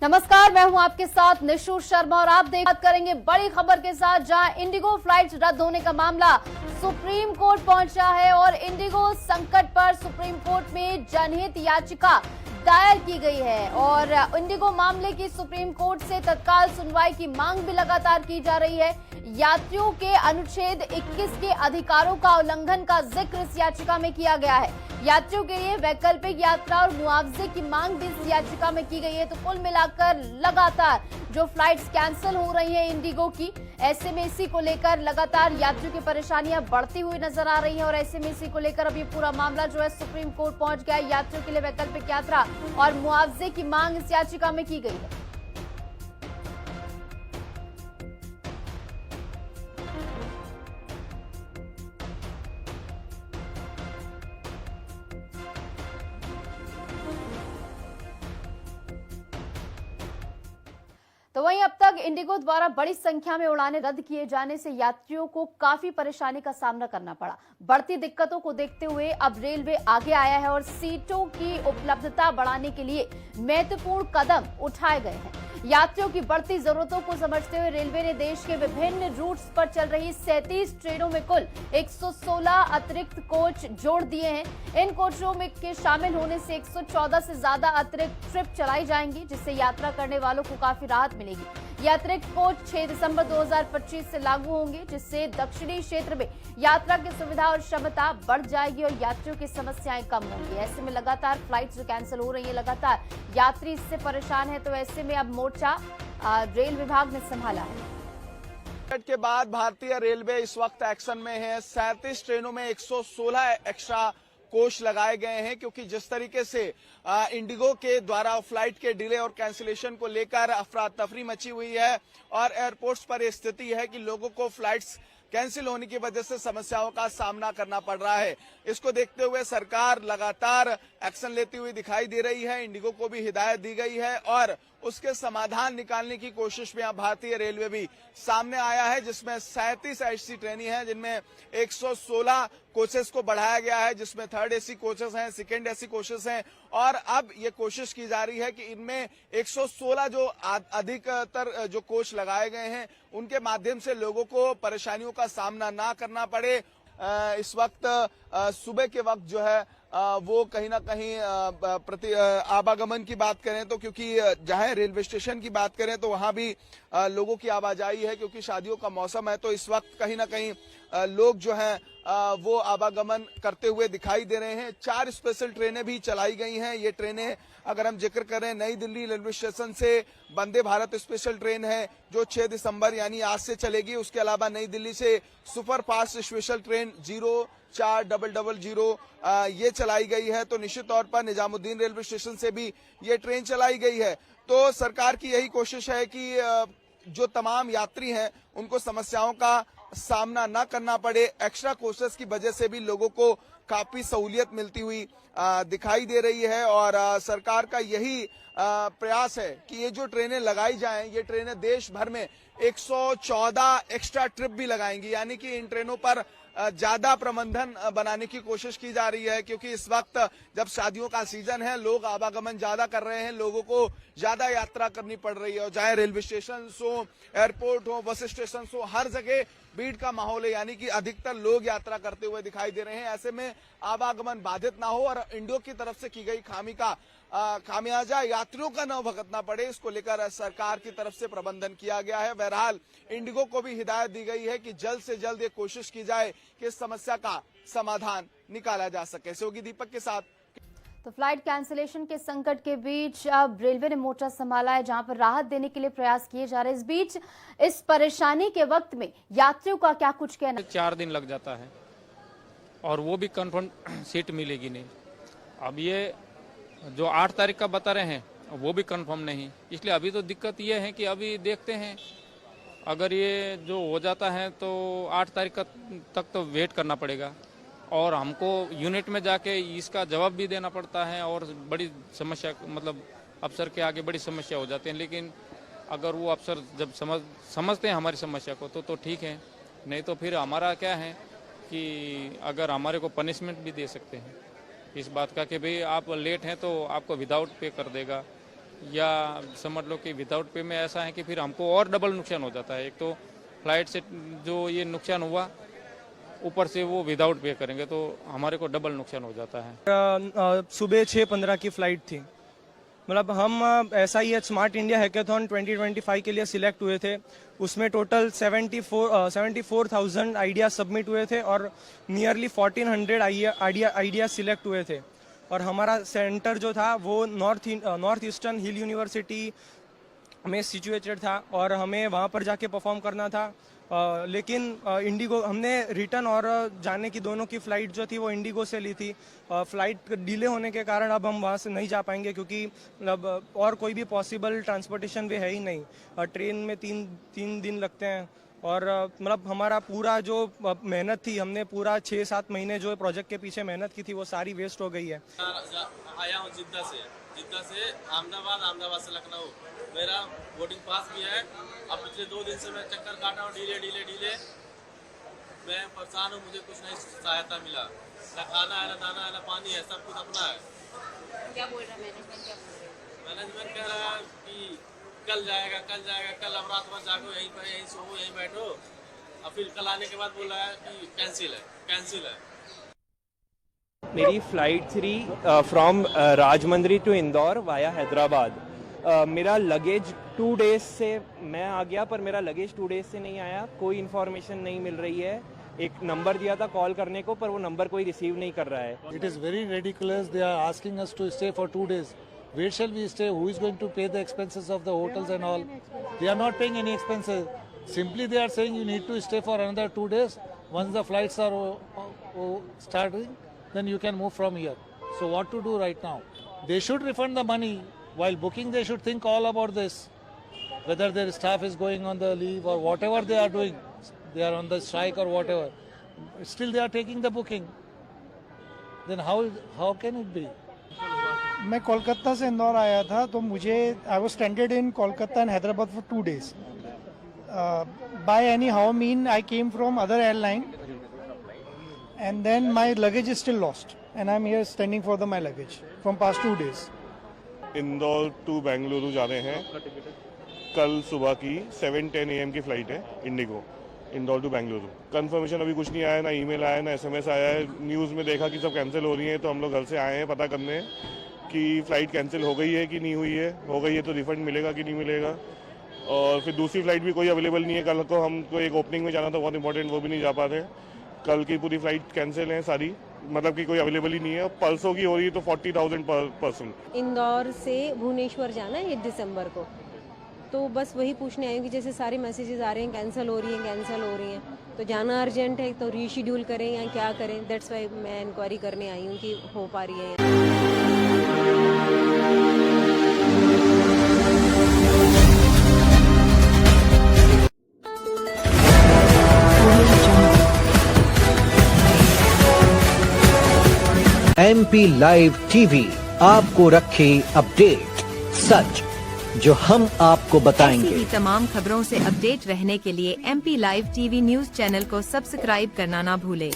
नमस्कार, मैं हूं आपके साथ निशु शर्मा और आप बात करेंगे बड़ी खबर के साथ, जहां इंडिगो फ्लाइट्स रद्द होने का मामला सुप्रीम कोर्ट पहुंचा है और इंडिगो संकट पर सुप्रीम कोर्ट में जनहित याचिका दायर की गई है और इंडिगो मामले की सुप्रीम कोर्ट से तत्काल सुनवाई की मांग भी लगातार की जा रही है। यात्रियों के अनुच्छेद 21 के अधिकारों का उल्लंघन का जिक्र इस याचिका में किया गया है। यात्रियों के लिए वैकल्पिक यात्रा और मुआवजे की मांग भी इस याचिका में की गई है। तो कुल मिलाकर लगातार जो फ्लाइट्स कैंसिल हो रही है इंडिगो की, ऐसे में इसी को लेकर लगातार यात्रियों की परेशानियां बढ़ती हुई नजर आ रही हैं और ऐसे में इसी को लेकर अब ये पूरा मामला जो है सुप्रीम कोर्ट पहुंच गया है। यात्रियों के लिए वैकल्पिक यात्रा और मुआवजे की मांग इस याचिका में की गई है। तो वहीं अब तक इंडिगो द्वारा बड़ी संख्या में उड़ानें रद्द किए जाने से यात्रियों को काफी परेशानी का सामना करना पड़ा। बढ़ती दिक्कतों को देखते हुए अब रेलवे आगे आया है और सीटों की उपलब्धता बढ़ाने के लिए महत्वपूर्ण कदम उठाए गए हैं। यात्रियों की बढ़ती जरूरतों को समझते हुए रेलवे ने देश के विभिन्न रूट्स पर चल रही 37 ट्रेनों में कुल 116 अतिरिक्त कोच जोड़ दिए हैं। इन कोचों में के शामिल होने से 114 से ज्यादा अतिरिक्त ट्रिप चलाई जाएंगी, जिससे यात्रा करने वालों को काफी राहत मिलेगी। ये अतिरिक्त कोच 6 दिसंबर 2025 से लागू होंगे, जिससे दक्षिणी क्षेत्र में यात्रा की सुविधा और क्षमता बढ़ जाएगी और यात्रियों की समस्याएं कम होंगी। ऐसे में लगातार फ्लाइट्स जो कैंसिल हो रही है, लगातार यात्री इससे परेशान है। तो ऐसे में अब मोर्चा रेल विभाग ने संभाला है। के बाद भारतीय रेलवे इस वक्त एक्शन में है। 37 ट्रेनों में 116 एक्स्ट्रा कोच लगाए गए हैं, क्योंकि जिस तरीके से इंडिगो के द्वारा फ्लाइट के डिले और कैंसिलेशन को लेकर अफरा तफरी मची हुई है और एयरपोर्ट्स पर स्थिति है कि लोगों को फ्लाइट्स कैंसिल होने की वजह से समस्याओं का सामना करना पड़ रहा है। इसको देखते हुए सरकार लगातार एक्शन लेती हुई दिखाई दे रही है। इंडिगो को भी हिदायत दी गई है और उसके समाधान निकालने की कोशिश में अब भारतीय रेलवे भी सामने आया है, जिसमें 37 ऐसी ट्रेनें हैं जिनमें 116 कोचेस को बढ़ाया गया है, जिसमें थर्ड एसी कोचेस हैं, सेकेंड एसी कोचेस हैं और अब ये कोशिश की जा रही है कि इनमें 116 जो अधिकतर जो कोच लगाए गए हैं उनके माध्यम से लोगों को परेशानियों का सामना ना करना पड़े। इस वक्त सुबह के वक्त जो है वो कहीं ना कहीं आवागमन की बात करें तो, क्योंकि जहां रेलवे स्टेशन की बात करें तो वहां भी लोगों की आवाजाही है, क्योंकि शादियों का मौसम है। तो इस वक्त कहीं ना कहीं लोग जो हैं वो आवागमन करते हुए दिखाई दे रहे हैं। 4 स्पेशल ट्रेनें भी चलाई गई हैं। ये ट्रेनें अगर हम जिक्र करें, नई दिल्ली रेलवे स्टेशन से वंदे भारत स्पेशल ट्रेन है जो 6 दिसंबर यानी आज से चलेगी। उसके अलावा नई दिल्ली से सुपर फास्ट स्पेशल ट्रेन 04000 ये चलाई गई है। तो निश्चित तौर पर निजामुद्दीन रेलवे स्टेशन से भी ये ट्रेन चलाई गई है। तो सरकार की यही कोशिश है कि जो तमाम यात्री हैं उनको समस्याओं का सामना न करना पड़े। एक्स्ट्रा कोचेस की वजह से भी लोगों को काफी सहूलियत मिलती हुई दिखाई दे रही है और सरकार का यही प्रयास है कि ये जो ट्रेनें लगाई जाएं, ये ट्रेनें देश भर में 114 एक्स्ट्रा ट्रिप भी लगाएंगी, यानी कि इन ट्रेनों पर ज्यादा प्रबंधन बनाने की कोशिश की जा रही है, क्योंकि इस वक्त जब शादियों का सीजन है, लोग आवागमन ज्यादा कर रहे हैं, लोगों को ज्यादा यात्रा करनी पड़ रही है और चाहे रेलवे स्टेशन हो, एयरपोर्ट हो, बस स्टेशन हो, हर जगह भीड़ का माहौल है, यानी कि अधिकतर लोग यात्रा करते हुए दिखाई दे रहे हैं। ऐसे में आवागमन बाधित ना हो और इंडिगो की तरफ से की गई खामी का खामियाजा यात्रियों का न भुगतना पड़े, इसको लेकर सरकार की तरफ से प्रबंधन किया गया है। बहरहाल इंडिगो को भी हिदायत दी गई है कि जल्द से जल्द ये कोशिश की जाए कि इस समस्या का समाधान निकाला जा सके। सहयोगी दीपक के साथ। तो फ्लाइट कैंसिलेशन के संकट के बीच अब रेलवे ने मोर्चा संभाला है, जहां पर राहत देने के लिए प्रयास किए जा रहे हैं। इस बीच इस परेशानी के वक्त में यात्रियों का क्या कुछ कहना? 4 दिन लग जाता है और वो भी कंफर्म सीट मिलेगी नहीं। अब ये जो 8 तारीख का बता रहे हैं वो भी कंफर्म नहीं, इसलिए अभी तो दिक्कत ये है कि अभी देखते हैं, अगर ये जो हो जाता है तो 8 तारीख तक तो वेट करना पड़ेगा और हमको यूनिट में जाके इसका जवाब भी देना पड़ता है और बड़ी समस्या, मतलब अफसर के आगे बड़ी समस्या हो जाती है। लेकिन अगर वो अफसर जब समझते हैं हमारी समस्या को तो ठीक है, नहीं तो फिर हमारा क्या है कि अगर हमारे को पनिशमेंट भी दे सकते हैं इस बात का कि भाई आप लेट हैं तो आपको विदाउट पे कर देगा, या समझ लो कि विदाउट पे में ऐसा है कि फिर हमको और डबल नुकसान हो जाता है। एक तो फ्लाइट से जो ये नुकसान हुआ, ऊपर से वो विदाउट पे करेंगे तो हमारे को डबल नुकसान हो जाता है। सुबह 6:15 की फ्लाइट थी। मतलब हम ऐसा ही स्मार्ट इंडिया हैकेथॉन 2025 के लिए सिलेक्ट हुए थे। उसमें टोटल 74,000 आइडिया सबमिट हुए थे और नियरली 1400 आइडिया सिलेक्ट हुए थे। और हमारा सेंटर जो था वो नॉर्थ ईस्टर्न हिल यूनिवर्सिटी में सिचुएटेड था और हमें वहाँ पर जाके परफॉर्म करना था। लेकिन इंडिगो हमने रिटर्न और जाने की दोनों की फ़्लाइट जो थी वो इंडिगो से ली थी। फ़्लाइट डिले होने के कारण अब हम वहाँ से नहीं जा पाएंगे क्योंकि मतलब और कोई भी पॉसिबल ट्रांसपोर्टेशन वे है ही नहीं। ट्रेन में तीन दिन लगते हैं और मतलब हमारा पूरा जो मेहनत थी, हमने पूरा 6-7 महीने जो प्रोजेक्ट के पीछे मेहनत की थी वो सारी वेस्ट हो गई है। आया हूँ जिद्दा से अहमदाबाद से लखनऊ। मेरा बोर्डिंग पास भी है। अब पिछले 2 दिन से मैं चक्कर काटा हूँ, डीले। मैं परेशान हूँ, मुझे कुछ नहीं सहायता मिला। न खाना है, न दाना है, न पानी है, सब कुछ अपना है। क्या बोल रहा मैनेजमेंट? मैनेजमेंट कह रहा है कि कल जाएगा। कल अब रात भर जागो, यहीं सो, यहीं बैठो। और फिर कल आने के बाद बोल रहा है कि कैंसिल है। मेरी फ़्लाइट थी from Rajahmundry to Indore via Hyderabad. मेरा लगेज 2 डेज से मैं आ गया, पर मेरा लगेज 2 डेज से नहीं आया। कोई इन्फॉर्मेशन नहीं मिल रही है। एक नंबर दिया था कॉल करने को, पर वो नंबर कोई रिसीव नहीं कर रहा है। It is very ridiculous. They are asking us to stay for 2 days. Where shall we stay? Who is going to pay the expenses of the hotels and all? They are not paying any expenses. Simply they are saying you need to stay for another 2 days. Once the flights are starting, then you can move from here. So what to do right now? They should refund the money. While booking, they should think all about this. Whether their staff is going on the leave or whatever they are doing, they are on the strike or whatever. Still they are taking the booking. Then how can it be? मैं कोलकाता से इंदौर आया था तो मुझे I was स्टैंडेड in Kolkata and Hyderabad for 2 days. By any how mean I came from other airline and then my luggage is still lost and I'm here standing for my luggage from past 2 days. Indore to Bengaluru जा रहे हैं। कल सुबह की 7:10 AM की flight है IndiGo, Indore to Bengaluru. Confirmation अभी कुछ नहीं आया, ना ईमेल आया, ना SMS आया है। न्यूज़ में देखा कि सब कैंसिल हो रही है, तो हम लोग घर से आए हैं पता करने कि फ़्लाइट कैंसिल हो गई है कि नहीं हुई है। हो गई है तो रिफंड मिलेगा कि नहीं मिलेगा। और फिर दूसरी फ़्लाइट भी कोई अवेलेबल नहीं है। कल को हमको एक ओपनिंग में जाना था बहुत इंपॉर्टेंट, वो भी नहीं जा पा रहे। कल की पूरी फ़्लाइट कैंसिल है सारी, मतलब कि कोई अवेलेबल ही नहीं है। परसों की हो रही है तो 40,000 पर पर्सन। इंदौर से भुवनेश्वर जाना है 1 दिसंबर को, तो बस वही पूछने आई हूँ कि जैसे सारे मैसेजेस आ रहे हैं कैंसिल हो रही हैं, तो जाना अर्जेंट है तो रीशेड्यूल करें या क्या करें। दैट्स वाई मैं इंक्वायरी करने आई हूँ कि हो पा रही है। MP लाइव टीवी आपको रखे अपडेट, सच जो हम आपको बताएंगे। ऐसी ही तमाम खबरों से अपडेट रहने के लिए MP live TV news channel को सब्सक्राइब करना ना भूले।